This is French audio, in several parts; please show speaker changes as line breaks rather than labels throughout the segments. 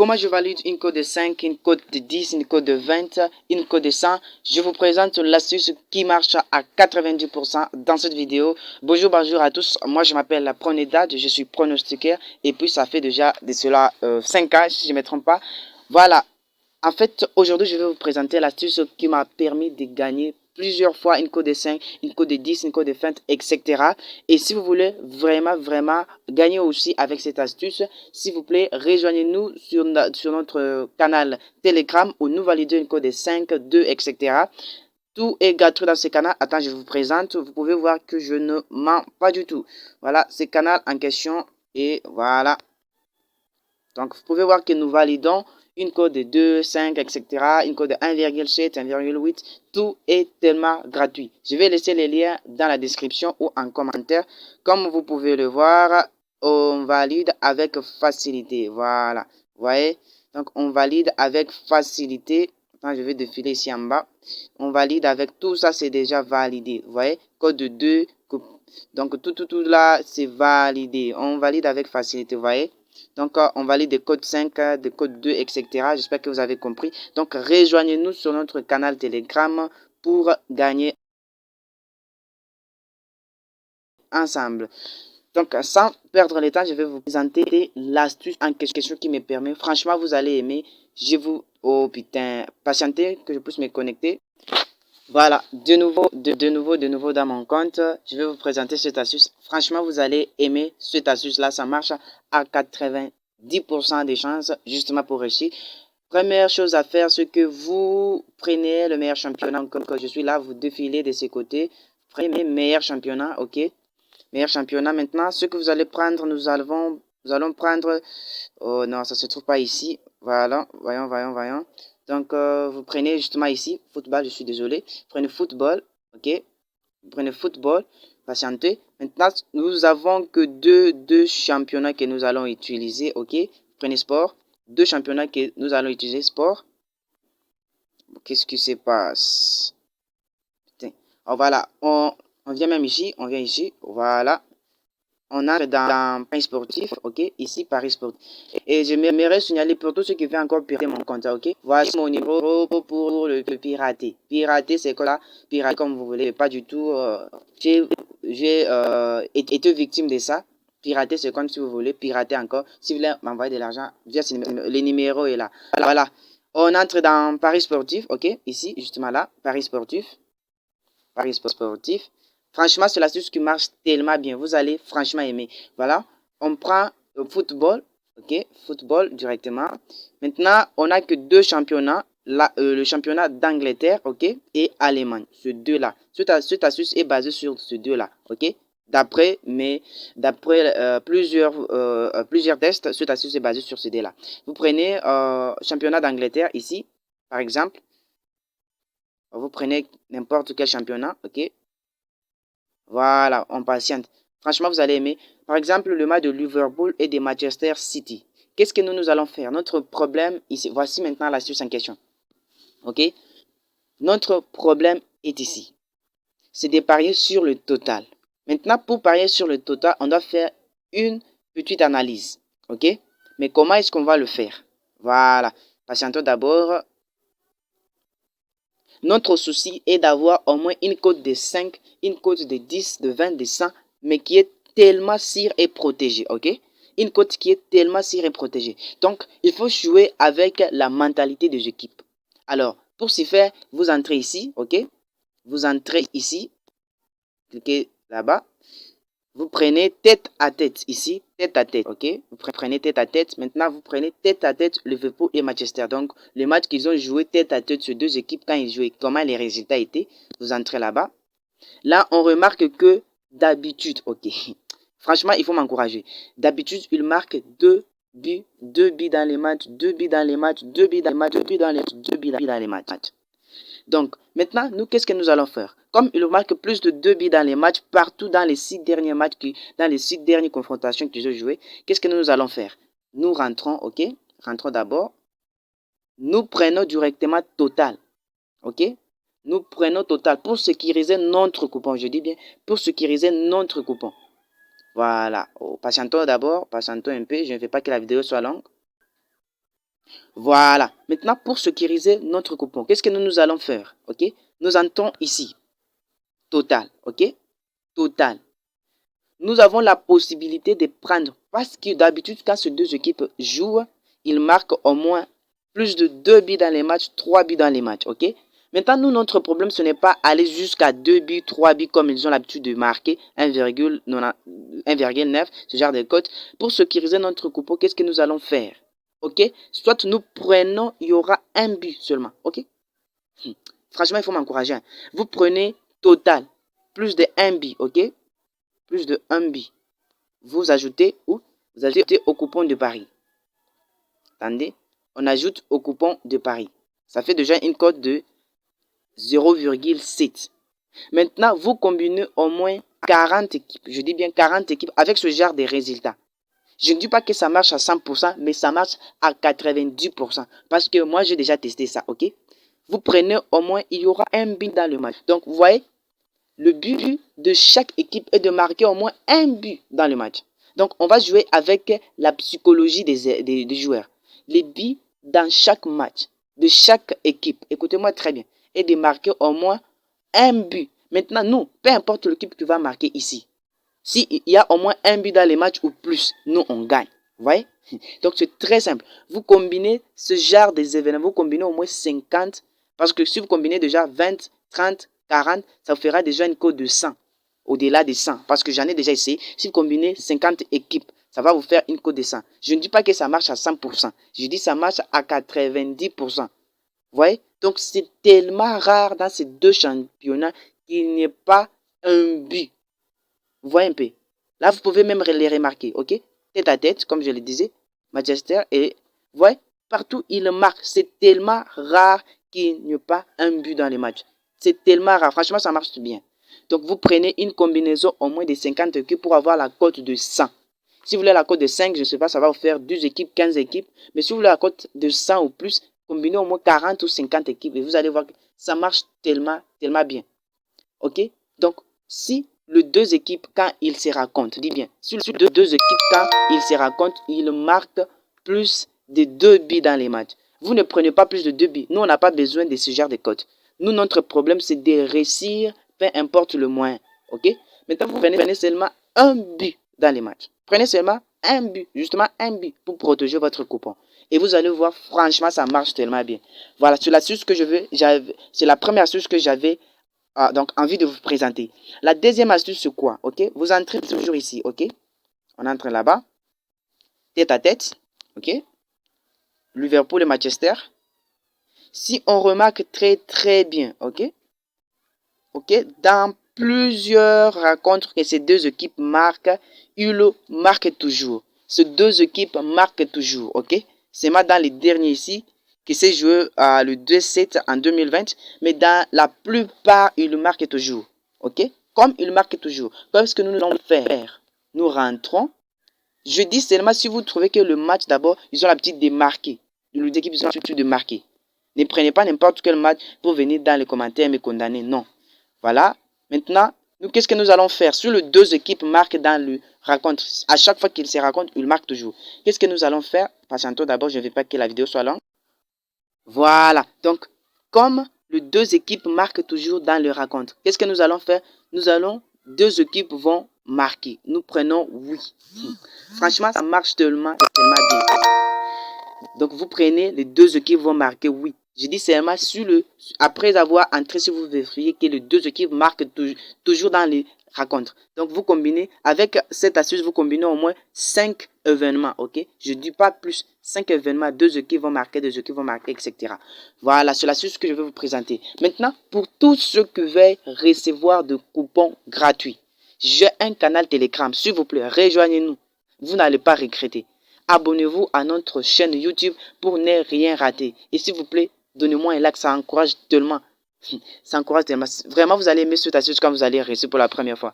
Comment je valide une code de 5, une code de 10, une code de 20, une code de 100? Je vous présente l'astuce qui marche à 90% dans cette vidéo. Bonjour à tous. Moi, je m'appelle Pronedad, je suis pronostiqueur et puis ça fait déjà de cela 5 ans, si je ne me trompe pas. Voilà. En fait, aujourd'hui, je vais vous présenter l'astuce qui m'a permis de gagner plusieurs fois une code de 5, une code de 10, une code de 20, etc. Et si vous voulez vraiment gagner aussi avec cette astuce, s'il vous plaît, rejoignez-nous sur notre canal Telegram où nous validons une code de 5, 2, etc. Tout est gratuit dans ce canal. Attends, je vous présente. Vous pouvez voir que je ne mens pas du tout. Voilà, ce canal en question. Et voilà. Donc, vous pouvez voir que nous validons une code de 2, 5, etc. Une code de 1,7, 1,8. Tout est tellement gratuit. Je vais laisser les liens dans la description ou en commentaire. Comme vous pouvez le voir, on valide avec facilité. Voilà. Vous voyez? Donc, on valide avec facilité. Attends, je vais défiler ici en bas. On valide avec tout ça, c'est déjà validé. Vous voyez? Code de 2. Donc, tout là, c'est validé. On valide avec facilité. Vous voyez? Donc, on valide des codes 5, des codes 2, etc. J'espère que vous avez compris. Donc, rejoignez-nous sur notre canal Telegram pour gagner ensemble. Donc, sans perdre le temps, je vais vous présenter l'astuce en question qui me permet. Franchement, vous allez aimer. Je vous... Oh putain, patientez que je puisse me connecter. Voilà, de nouveau dans mon compte. Je vais vous présenter cette astuce. Franchement, vous allez aimer cette astuce-là. Ça marche à 90% des chances, justement pour réussir. Première chose à faire, c'est que vous prenez le meilleur championnat. Comme je suis là, vous défilez de ces côtés. Prenez le meilleur championnat, ok? Meilleur championnat. Maintenant, ce que vous allez prendre, nous allons prendre... Oh non, ça se trouve pas ici. Voilà, voyons. Donc, vous prenez justement ici, football, je suis désolé. Prenez football, ok? Vous prenez football, patientez. Maintenant, nous avons que deux championnats que nous allons utiliser, ok? Prenez sport, deux championnats que nous allons utiliser, sport. Qu'est-ce qui se passe? Putain. Oh, voilà, on vient même ici, voilà. On entre dans Paris Sportif, ok? Ici, Paris Sportif. Et j'aimerais signaler pour tous ceux qui veulent encore pirater mon compte, ok? Voici mon numéro pour le pirater. Pirater, c'est quoi là? Pirater comme vous voulez, pas du tout. J'ai été victime de ça. Pirater, c'est comme si vous voulez pirater encore. Si vous voulez m'envoyer de l'argent, via le numéro est là. Voilà. On entre dans Paris Sportif, ok? Ici, justement là, Paris Sportif. Paris Sportif. Franchement, c'est l'astuce qui marche tellement bien. Vous allez franchement aimer. Voilà. On prend le football. Ok. Football directement. Maintenant, on n'a que deux championnats. Là, le championnat d'Angleterre. Ok. Et Allemagne. Ces deux-là. Cette astuce est basée sur ces deux-là. Ok. D'après plusieurs tests, cette astuce est basée sur ces deux-là. Vous prenez championnat d'Angleterre ici. Par exemple. Vous prenez n'importe quel championnat. Ok. Voilà, on patiente. Franchement, vous allez aimer. Par exemple, le match de Liverpool et de Manchester City. Qu'est-ce que nous allons faire? Notre problème ici. Voici maintenant l'astuce en question. Ok? Notre problème est ici. C'est de parier sur le total. Maintenant, pour parier sur le total, on doit faire une petite analyse. Ok? Mais comment est-ce qu'on va le faire? Voilà. Patientons d'abord. Notre souci est d'avoir au moins une cote de 5, une cote de 10, de 20, de 100, mais qui est tellement sûre et protégée, ok? Une cote qui est tellement sûre et protégée. Donc, il faut jouer avec la mentalité des équipes. Alors, pour ce faire, vous entrez ici, ok? Vous entrez ici, cliquez là-bas. Vous prenez tête à tête ici, tête à tête, ok? Vous prenez tête à tête. Maintenant, vous prenez tête à tête Liverpool et Manchester. Donc, le match qu'ils ont joué tête à tête sur deux équipes, quand ils jouaient, comment les résultats étaient. Vous entrez là-bas. Là, on remarque que d'habitude, ok? Franchement, il faut m'encourager. D'habitude, il marque deux buts dans les matchs, deux buts dans les matchs, deux buts dans les matchs, deux buts dans les matchs, deux buts dans les matchs. Donc, maintenant, nous, qu'est-ce que nous allons faire? Comme il marque plus de 2 buts dans les matchs, partout dans les 6 derniers matchs, dans les 6 dernières confrontations qu'ils ont jouées, qu'est-ce que nous allons faire? Nous rentrons, ok? Rentrons d'abord. Nous prenons directement total, ok? Nous prenons total pour sécuriser notre coupon. Je dis bien, pour sécuriser notre coupon. Voilà. Oh, patientons d'abord, patientons un peu. Je ne veux pas que la vidéo soit longue. Voilà. Maintenant, pour sécuriser notre coupon, qu'est-ce que nous allons faire? Ok. Nous entrons ici. Total. Ok. Total. Nous avons la possibilité de prendre, parce que d'habitude, quand ces deux équipes jouent, ils marquent au moins plus de 2 buts dans les matchs, 3 buts dans les matchs, ok? Maintenant, nous, notre problème, ce n'est pas aller jusqu'à 2 buts, 3 buts, comme ils ont l'habitude de marquer, 1,9, ce genre de cote. Pour sécuriser notre coupon, qu'est-ce que nous allons faire? Ok? Soit nous prenons, il y aura un but seulement, ok? Franchement, il faut m'encourager. Hein. Vous prenez total, plus de 1 but, ok? Plus de 1 but. Vous ajoutez où? Vous ajoutez au coupon de Paris. Attendez, on ajoute au coupon de Paris. Ça fait déjà une cote de 0,7. Maintenant, vous combinez au moins 40 équipes. Je dis bien 40 équipes avec ce genre de résultats. Je ne dis pas que ça marche à 100%, mais ça marche à 90%. Parce que moi, j'ai déjà testé ça, ok? Vous prenez au moins, il y aura un but dans le match. Donc, vous voyez, le but de chaque équipe est de marquer au moins un but dans le match. Donc, on va jouer avec la psychologie des joueurs. Les buts dans chaque match de chaque équipe, écoutez-moi très bien, est de marquer au moins un but. Maintenant, nous, peu importe l'équipe qui va marquer ici, s'il y a au moins un but dans les matchs ou plus, nous, on gagne. Vous voyez? Donc, c'est très simple. Vous combinez ce genre des événements, vous combinez au moins 50, parce que si vous combinez déjà 20, 30, 40, ça vous fera déjà une cote de 100, au-delà de 100, parce que j'en ai déjà essayé. Si vous combinez 50 équipes, ça va vous faire une cote de 100. Je ne dis pas que ça marche à 100%, je dis que ça marche à 90%. Vous voyez? Donc, c'est tellement rare dans ces deux championnats qu'il n'y ait pas un but. Vous voyez un peu? Là, vous pouvez même les remarquer, ok? Tête à tête, comme je le disais, Manchester, et vous voyez, partout il marque. C'est tellement rare qu'il n'y ait pas un but dans les matchs. C'est tellement rare. Franchement, ça marche bien. Donc, vous prenez une combinaison au moins de 50 équipes pour avoir la cote de 100. Si vous voulez la cote de 5, je ne sais pas, ça va vous faire 12 équipes, 15 équipes. Mais si vous voulez la cote de 100 ou plus, combinez au moins 40 ou 50 équipes et vous allez voir que ça marche tellement, tellement bien. Ok? Donc, si les deux équipes, quand ils se racontent, dis bien, si les deux équipes, quand ils se racontent, ils marquent plus de 2 buts dans les matchs. Vous ne prenez pas plus de 2 buts. Nous, on n'a pas besoin de ce genre de cotes. Nous, notre problème, c'est de réussir, peu importe le moyen. Ok? Maintenant, vous prenez seulement un but dans les matchs. Prenez seulement un but, justement un but, pour protéger votre coupon. Et vous allez voir, franchement, ça marche tellement bien. Voilà, c'est l'astuce que je veux. C'est la première astuce que j'avais donc envie de vous présenter. La deuxième astuce, c'est quoi? Ok, vous entrez toujours ici. Ok, on entre là-bas, tête à tête. Ok, Liverpool et Manchester. Si on remarque très bien, ok, dans plusieurs rencontres que ces deux équipes marquent, ils marquent toujours. Ces deux équipes marquent toujours. Ok, c'est moi dans les derniers ici qui s'est joué le 2-7 en 2020, mais dans la plupart, ils marquent toujours. Ok? Comme ils marquent toujours. Comme ce que nous allons faire. Nous rentrons. Je dis seulement si vous trouvez que le match, d'abord, ils ont l'habitude de marquer. Les équipes ont l'habitude de marquer. Ne prenez pas n'importe quel match pour venir dans les commentaires me condamner. Non. Voilà. Maintenant, nous, qu'est-ce que nous allons faire? Sur les deux équipes marquent dans le raconte, à chaque fois qu'ils se racontent, ils marquent toujours. Qu'est-ce que nous allons faire? Patientons d'abord, je ne veux pas que la vidéo soit longue. Voilà. Donc, comme les deux équipes marquent toujours dans le raconte, qu'est-ce que nous allons faire? Nous allons, deux équipes vont marquer. Nous prenons oui. Franchement, ça marche tellement bien. Donc, vous prenez, les deux équipes vont marquer oui. Je dis seulement après avoir entré, si vous vérifiez que les deux équipes marquent toujours dans les racontes. Donc, vous combinez, avec cette astuce, vous combinez au moins 5 événements, ok? Je ne dis pas plus, 5 événements, deux équipes vont marquer, deux équipes vont marquer, etc. Voilà, c'est l'astuce que je vais vous présenter. Maintenant, pour tous ceux qui veulent recevoir de coupons gratuits, j'ai un canal Telegram, s'il vous plaît, rejoignez-nous. Vous n'allez pas regretter. Abonnez-vous à notre chaîne YouTube pour ne rien rater. Et s'il vous plaît, donnez-moi un like, ça encourage tellement. Ça encourage tellement. Vraiment, vous allez aimer cette astuce quand vous allez rester pour la première fois.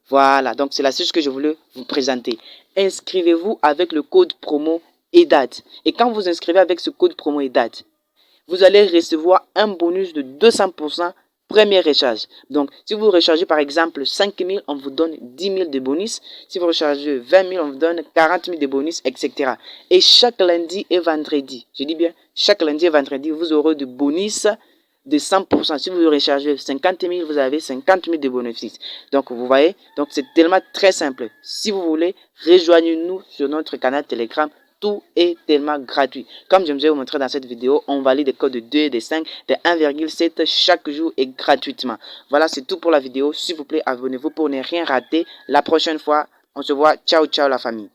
Voilà, donc c'est l'astuce que je voulais vous présenter. Inscrivez-vous avec le code promo EDAD. Et quand vous inscrivez avec ce code promo EDAD, vous allez recevoir un bonus de 200% premier recharge. Donc, si vous rechargez par exemple 5 000, on vous donne 10 000 de bonus. Si vous rechargez 20 000, on vous donne 40 000 de bonus, etc. Et chaque lundi et vendredi, je dis bien, chaque lundi et vendredi, vous aurez de bonus de 100%. Si vous rechargez 50 000, vous avez 50 000 de bénéfices. Donc, vous voyez, donc c'est tellement très simple. Si vous voulez, rejoignez-nous sur notre canal Telegram. Tout est tellement gratuit. Comme je vous ai montré dans cette vidéo, on valide des codes de 2, de 5, de 1,7 chaque jour et gratuitement. Voilà, c'est tout pour la vidéo. S'il vous plaît, abonnez-vous pour ne rien rater. La prochaine fois, on se voit. Ciao, ciao la famille.